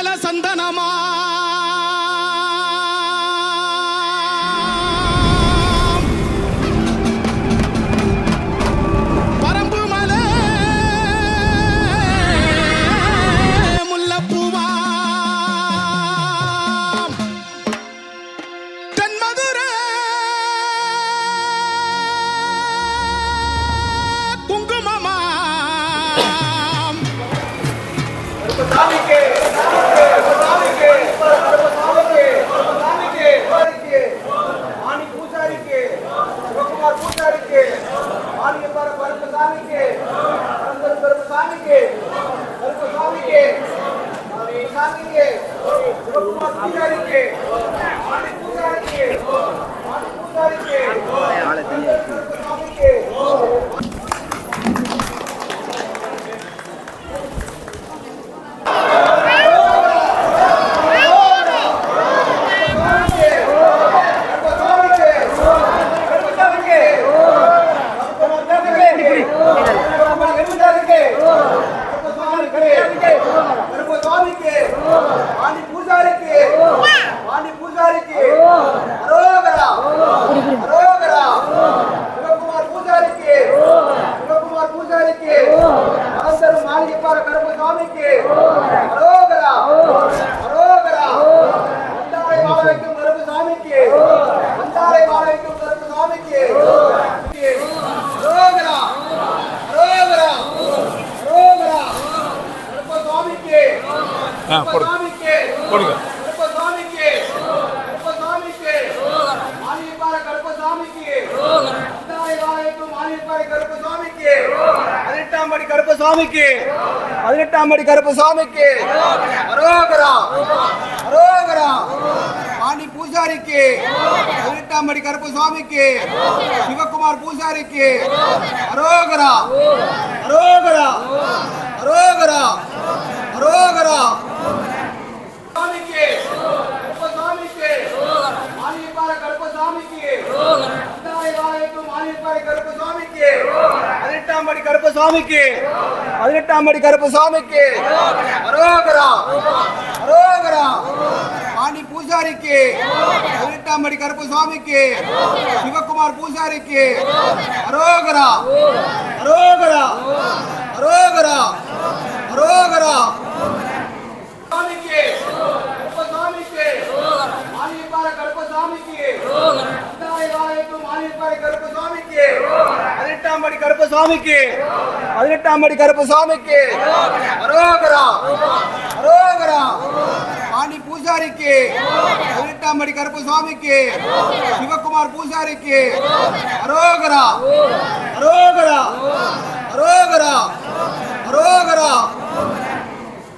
மங்கள சந்தனமா பரம்பு மலை முல்லப்பூவா தென்மதுரை குங்குமமா பதினெட்டாம்படி கருப்பசாமிக்கு அரோகரா அரோகரா பாண்டி பூசாரிக்கு பதினெட்டாம்படி கருப்பசாமிக்கு சிவகுமார் பூசாரிக்கு அரோகரா அரோகரா அரோகரா அரோகரா சாமிக்கு கருப்பசாமிக்கு மானியப்பார கருப்பசாமிக்கு கருப்பசாமிக்கு பதினெட்டாம்படி கருப்பசாமிக்கு பதினெட்டாம்படி கருப்பசாமிக்கு அரோகரா அரோகரா பாண்டி பூசாரிக்கு பதினெட்டாம்படி கருப்பசாமிக்கு சிவகுமார் பூசாரிக்கு அரோகரா அரோகரா அரோகரா அரோகரா சாமிக்கு கருப்பசாமிக்கு மானியப்பார கருப்பசாமிக்கு கருப்பசாமிக்கு பதினெட்டாம்படி கருப்பசாமிக்கு பதினெட்டாம்படி கருப்பசாமிக்கு அரோகரா அரோகரா பாண்டி பூசாரிக்கு பதினெட்டாம்படி கருப்பசாமிக்கு சிவகுமார் பூசாரிக்கு அரோகரா அரோகரா அரோகரா அரோகரா சாமிக்கு கருப்பசாமிக்கு மானியப்பார கருப்பசாமிக்கு கருப்பசாமிக்கு பதினெட்டாம்படி கருப்பசாமிக்கு பதினெட்டாம்படி கருப்பசாமிக்கு அரோகரா அரோகரா பாண்டி பூசாரிக்கு பதினெட்டாம்படி கருப்பசாமிக்கு சிவகுமார் பூசாரிக்கு அரோகரா அரோகரா அரோகரா அரோகரா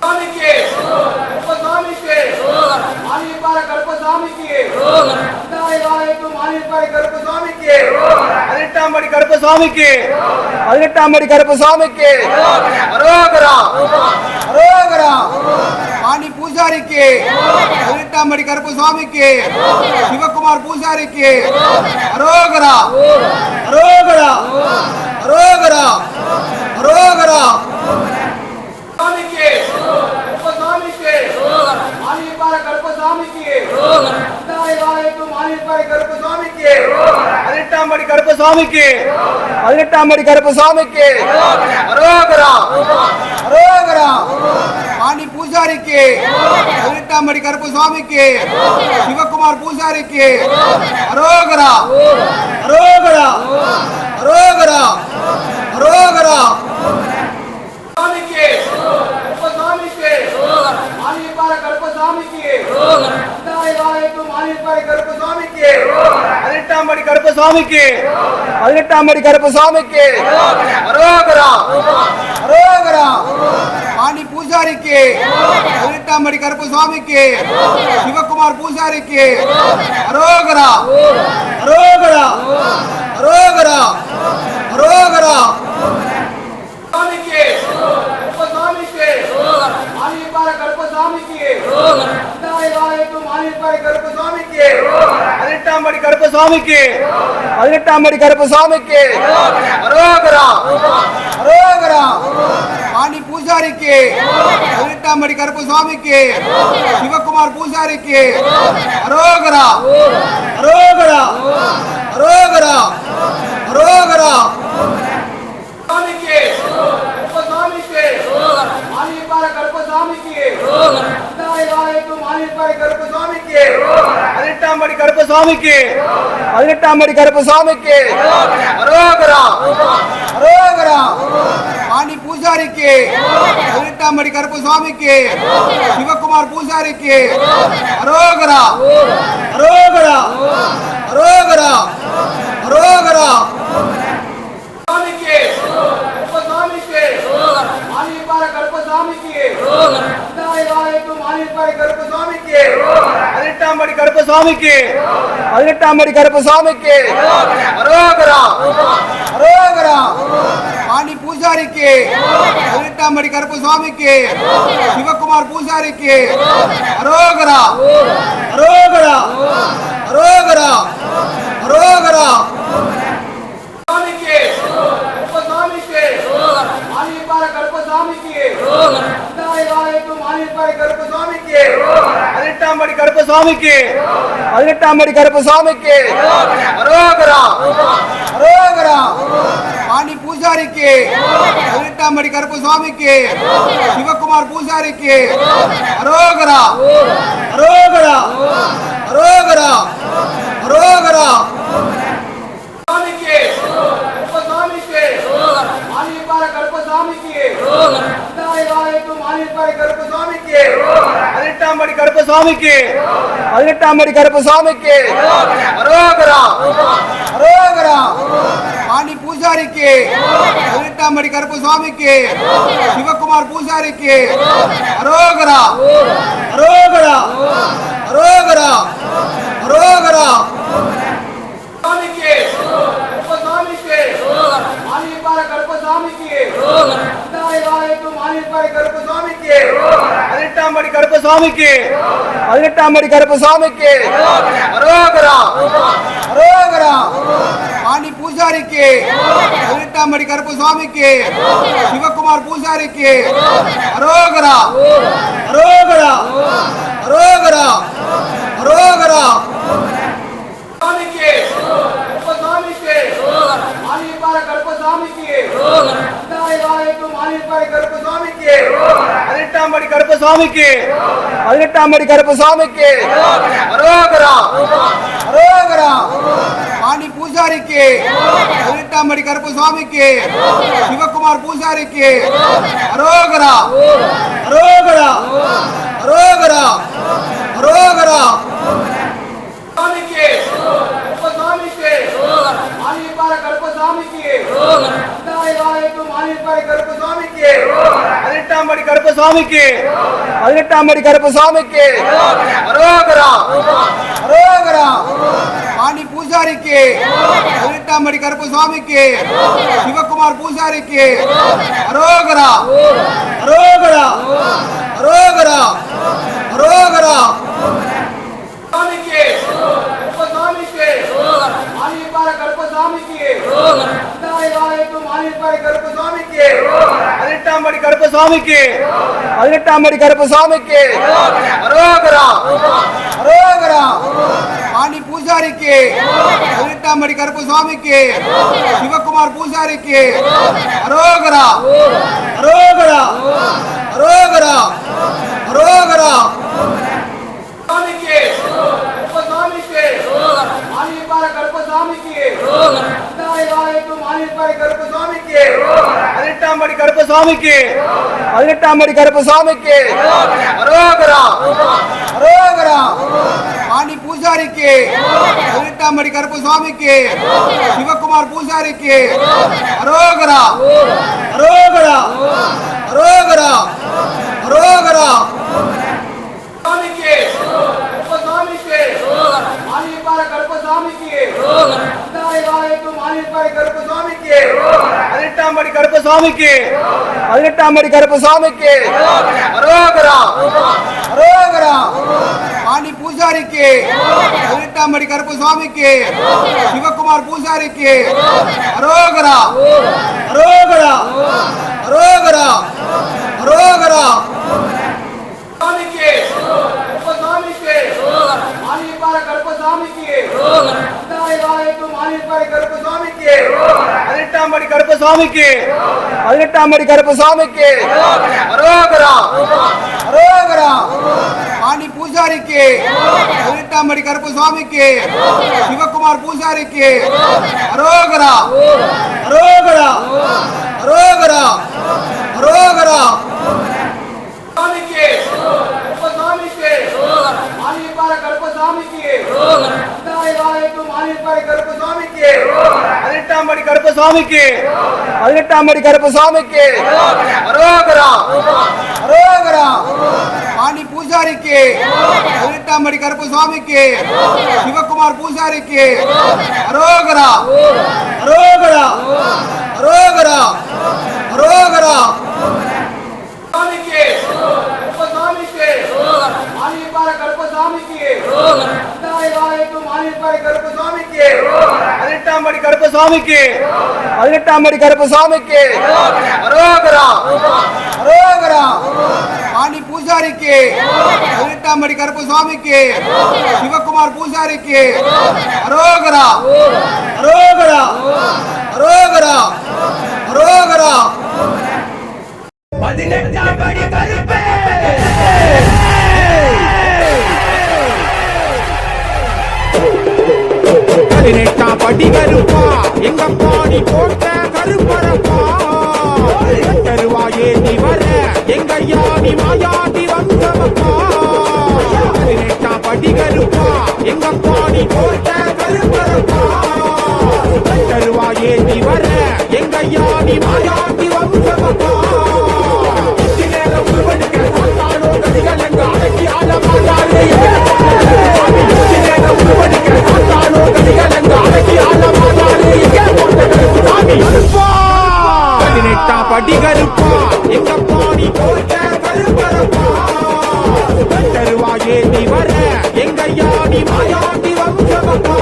சாமிக்கு கருப்பசாமிக்கு மானியப்பார கருப்பசாமிக்கு கருப்பசாமிக்கு பதினெட்டாம்படி கருப்பசாமிக்கு பதினெட்டாம்படி கருப்பசாமிக்கு அரோகரா அரோகரா பாண்டி பூசாரிக்கு பதினெட்டாம்படி கருப்பசாமிக்கு சிவகுமார் பூசாரிக்கு அரோகரா அரோகரா அரோகரா அரோகரா சாமிக்கு கருப்பசாமிக்கு மானியப்பார கருப்பசாமிக்கு கருப்பசாமிக்கு பதினெட்டாம்படி கருப்பசாமிக்கு பதினெட்டாம்படி கருப்பசாமிக்கு அரோகரா அரோகரா பாண்டி பூசாரிக்கு பதினெட்டாம்படி கருப்பசாமிக்கு சிவகுமார் பூசாரிக்கு அரோகரா அரோகரா அரோகரா அரோகரா சாமிக்கு கருப்பசாமிக்கு மானியப்பார கருப்பசாமிக்கு கருப்பசாமிக்கு பதினெட்டாம்படி கருப்பசாமிக்கு பதினெட்டாம்படி கருப்பசாமிக்கு அரோகரா அரோகரா பாண்டி பூசாரி பூசாரிக்கு 18ஆம் படி கருப்பசாமிக்கு சிவகுமார் பூசாரிக்கு அரோகரா அரோகரா அரோகரா அரோகரா சாமிக்கு கருப்பசாமிக்கு மானியப்பாறை கருப்பசாமிக்கு மானியப்பாறை கருப்பசாமிக்கு 18ஆம் படி கருப்பசாமிக்கு 18ஆம் படி கருப்பசாமிக்கு அரோகரா அரோகரா பாண்டி பூசாரிக்கு 18ஆம் படி கருப்பசாமிக்கு சிவகுமார் பூசாரிக்கு அரோகரா அரோகரா அரோகரா அரோகரா மானியப்பாறை கருப்பசாமிக்கு மானியப்பாறை கருப்பசாமிக்கு 18ஆம் படி கருப்பசாமிக்கு 18ஆம் படி கருப்பசாமிக்கு அரோகரா அரோகரா பாண்டி பூசாரிக்கு 18ஆம் படி கருப்பசாமிக்கு சிவகுமார் பூசாரிக்கு அரோகரா அரோகரா அரோகரா அரோகரா மானியப்பாறை கருப்பசாமிக்கு மானியப்பாறை கருப்பசாமிக்கு 18ஆம் படி கருப்பசாமிக்கு 18ஆம் படி கருப்பசாமிக்கு அரோகரா அரோகரா பாண்டி பூசாரிக்கு 18ஆம் படி கருப்பசாமிக்கு சிவகுமார் பூசாரிக்கு அரோகரா அரோகரா அரோகரா அரோகரா மானியப்பாறை கருப்பசாமிக்கு மானியப்பாறை கருப்பசாமிக்கு 18ஆம் படி கருப்பசாமிக்கு 18ஆம் படி கருப்பசாமிக்கு அரோகரா அரோகரா பாண்டி பூசாரிக்கு 18ஆம் படி கருப்பசாமிக்கு சிவகுமார் பூசாரிக்கு அரோகரா அரோகரா அரோகரா அரோகரா மானியப்பாறை கருப்பசாமிக்கு மானியப்பாறை கருப்பசாமிக்கு 18ஆம் படி கருப்பசாமிக்கு 18ஆம் படி கருப்பசாமிக்கு அரோகரா அரோகரா பாண்டி பூசாரிக்கு 18ஆம் படி கருப்பசாமிக்கு சிவகுமார் பூசாரிக்கு அரோகரா அரோகரா அரோகரா அரோகரா மானியப்பாறை கருப்பசாமிக்கு மானியப்பாறை கருப்பசாமிக்கு 18ஆம் படி கருப்பசாமிக்கு 18ஆம் படி கருப்பசாமிக்கு அரோகரா அரோகரா பாண்டி பூசாரிக்கு 18ஆம் படி கருப்பசாமிக்கு சிவகுமார் பூசாரிக்கு அரோகரா அரோகரா அரோகரா அரோகரா மானியப்பாறை கருப்பசாமிக்கு மானியப்பாறை கருப்பசாமிக்கு 18ஆம் படி கருப்பசாமிக்கு 18ஆம் படி கருப்பசாமிக்கு அரோகரா அரோகரா பாண்டி பூசாரிக்கு 18ஆம் படி கருப்பசாமிக்கு சிவகுமார் பூசாரிக்கு அரோகரா அரோகரா அரோகரா அரோகரா மானியப்பாறை கருப்பசாமிக்கு மானியப்பாறை கருப்பசாமிக்கு 18ஆம் படி கருப்பசாமிக்கு 18ஆம் படி கருப்பசாமிக்கு அரோகரா அரோகரா பாண்டி பூசாரிக்கு 18ஆம் படி கருப்பசாமிக்கு சிவகுமார் பூசாரிக்கு அரோகரா அரோகரா அரோகரா அரோகரா மானியப்பாறை கருப்பசாமிக்கு மானியப்பாறை கருப்பசாமிக்கு 18ஆம் படி கருப்பசாமிக்கு 18ஆம் படி கருப்பசாமிக்கு அரோகரா அரோகரா பாண்டி பூசாரிக்கு 18ஆம் படி கருப்பசாமிக்கு சிவகுமார் பூசாரிக்கு அரோகரா அரோகரா அரோகரா அரோகரா மானியப்பாறை கருப்பசாமிக்கு மானியப்பாறை கருப்பசாமிக்கு 18ஆம் படி கருப்பசாமிக்கு 18ஆம் படி கருப்பசாமிக்கு அரோகரா அரோகரா பாண்டி பூசாரிக்கு 18ஆம் படி கருப்பசாமிக்கு சிவகுமார் பூசாரிக்கு அரோகரா அரோகரா அரோகரா அரோகரா சாமிக்கு கருப்பசாமிக்கு மானியப்பாறை கருப்பசாமிக்கு மானியப்பாறை கருப்பசாமிக்கு 18ஆம் படி கருப்பசாமிக்கு 18ஆம் படி கருப்பசாமிக்கு அரோகரா அரோகரா பாண்டி பூசாரிக்கு 18ஆம் படி கருப்பசாமிக்கு சிவகுமார் பூசாரிக்கு அரோகரா அரோகரா அரோகரா அரோகரா சாமிக்கு கருப்பசாமிக்கு மானியப்பாறை கருப்பசாமிக்கு மானியப்பாறை கருப்பசாமிக்கு 18ஆம் படி கருப்பசாமிக்கு 18ஆம் படி கருப்பசாமிக்கு அரோகரா அரோகரா பாண்டி பூசாரிக்கு 18ஆம் படி கருப்பசாமிக்கு சிவகுமார் பூசாரிக்கு அரோகரா அரோகரா அரோகரா அரோகரா சாமிக்கு கருப்பசாமிக்கு மானியப்பாறை கருப்பசாமிக்கு மானியப்பாறை கருப்பசாமிக்கு 18ஆம் படி கருப்பசாமிக்கு 18ஆம் படி கருப்பசாமிக்கு அரோகரா அரோகரா பாண்டி பூசாரிக்கு 18ஆம் படி கருப்பசாமிக்கு சிவகுமார் பூசாரிக்கு அரோகரா அரோகரா அரோகரா அரோகரா 18ஆம் படி கருப்பே 18ஆம் படி கருப்பா எங்க பாடி போட்ட கருப்பரப்பா தருவாயே நீ வர எங்க யானி மாயாதி வந்தவப்பா 18ஆம் படி கருப்பா எங்க பாடி போட்ட கருப்பரப்பா தருவாயே நீ வர எங்க யானி மாயாதி வந்தவப்பா படி கருப்பா எங்க பாடி போட்ட கருப்பரப்பா தருவாயே நீ வர எங்க யானி மாயாண்டி வம்சமப்பா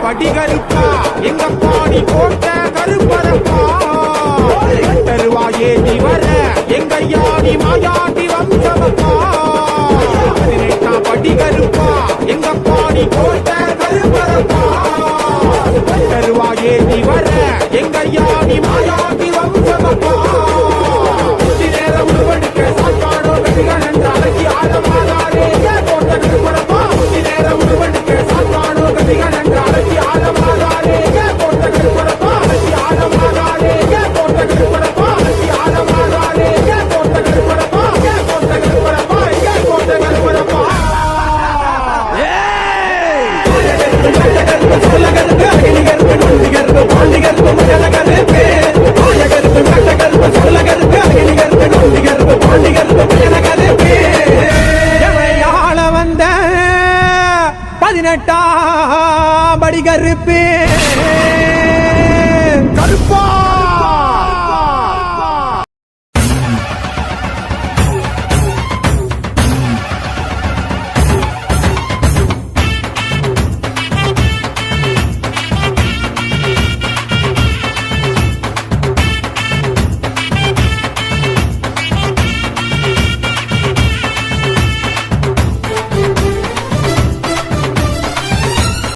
படி கருப்பா எங்க பாடி போட்ட கருப்பரப்பா தருவாயே நீ வர எங்க யானி மாயாண்டி வம்சமப்பா 18ஆம் படி கருப்பா எங்க பாடி போட்ட கருப்பரப்பா தருவாயே நீ வர எங்க யானி மாயாண்டி வம்சமப்பா